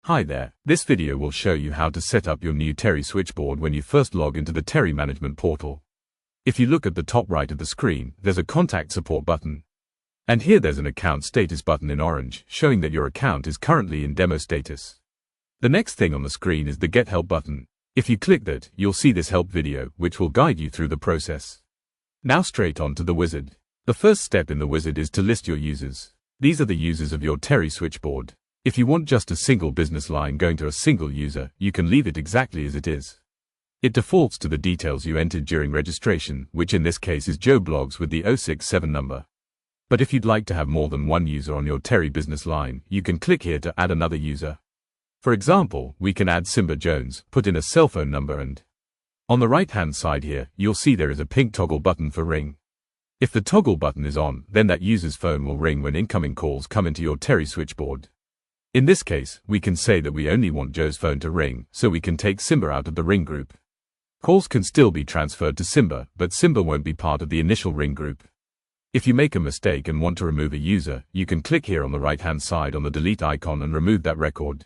Hi there, this video will show you how to set up your new Terry switchboard when you first log into the Terry Management portal. If you look at the top right of the screen, there's a Contact Support button. And here there's an Account Status button in orange, showing that your account is currently in demo status. The next thing on the screen is the Get Help button. If you click that, you'll see this help video, which will guide you through the process. Now straight on to the wizard. The first step in the wizard is to list your users. These are the users of your Terry switchboard. If you want just a single business line going to a single user, you can leave it exactly as it is. It defaults to the details you entered during registration, which in this case is Joe Blogs with the 067 number. But if you'd like to have more than one user on your Terry business line, you can click here to add another user. For example, we can add Simba Jones, put in a cell phone number, and on the right hand side here, you'll see there is a pink toggle button for ring. If the toggle button is on, then that user's phone will ring when incoming calls come into your Terry switchboard. In this case, we can say that we only want Joe's phone to ring, so we can take Simba out of the ring group. Calls can still be transferred to Simba, but Simba won't be part of the initial ring group. If you make a mistake and want to remove a user, you can click here on the right-hand side on the delete icon and remove that record.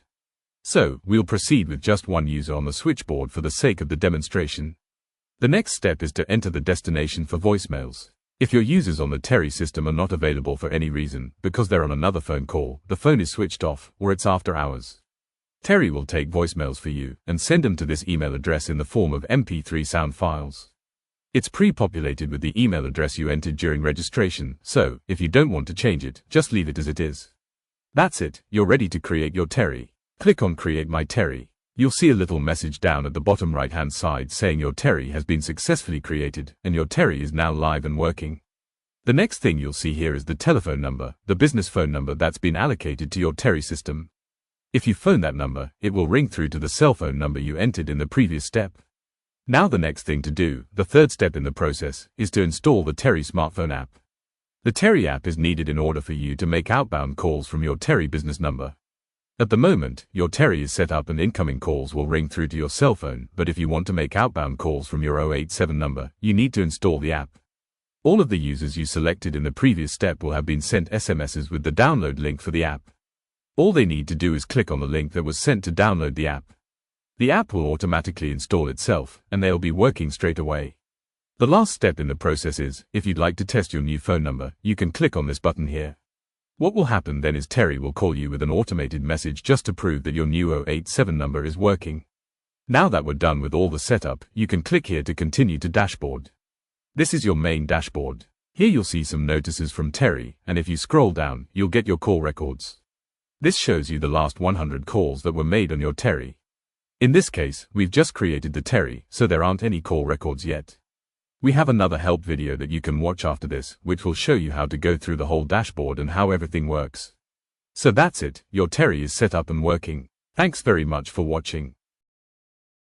So, we'll proceed with just one user on the switchboard for the sake of the demonstration. The next step is to enter the destination for voicemails. If your users on the Terry system are not available for any reason, because they're on another phone call, the phone is switched off, or it's after hours, Terry will take voicemails for you and send them to this email address in the form of MP3 sound files. It's pre-populated with the email address you entered during registration, so if you don't want to change it, just leave it as it is. That's it, you're ready to create your Terry. Click on Create My Terry. You'll see a little message down at the bottom right-hand side saying your Terry has been successfully created, and your Terry is now live and working. The next thing you'll see here is the telephone number, the business phone number that's been allocated to your Terry system. If you phone that number, it will ring through to the cell phone number you entered in the previous step. Now the next thing to do, the third step in the process, is to install the Terry smartphone app. The Terry app is needed in order for you to make outbound calls from your Terry business number. At the moment, your Terry is set up and incoming calls will ring through to your cell phone, but if you want to make outbound calls from your 087 number, you need to install the app. All of the users you selected in the previous step will have been sent SMSs with the download link for the app. All they need to do is click on the link that was sent to download the app. The app will automatically install itself, and they'll be working straight away. The last step in the process is, if you'd like to test your new phone number, you can click on this button here. What will happen then is Terry will call you with an automated message just to prove that your new 087 number is working. Now that we're done with all the setup, you can click here to continue to dashboard. This is your main dashboard. Here you'll see some notices from Terry, and if you scroll down, you'll get your call records. This shows you the last 100 calls that were made on your Terry. In this case, we've just created the Terry, so there aren't any call records yet. We have another help video that you can watch after this, which will show you how to go through the whole dashboard and how everything works. So that's it, your Terry is set up and working. Thanks very much for watching.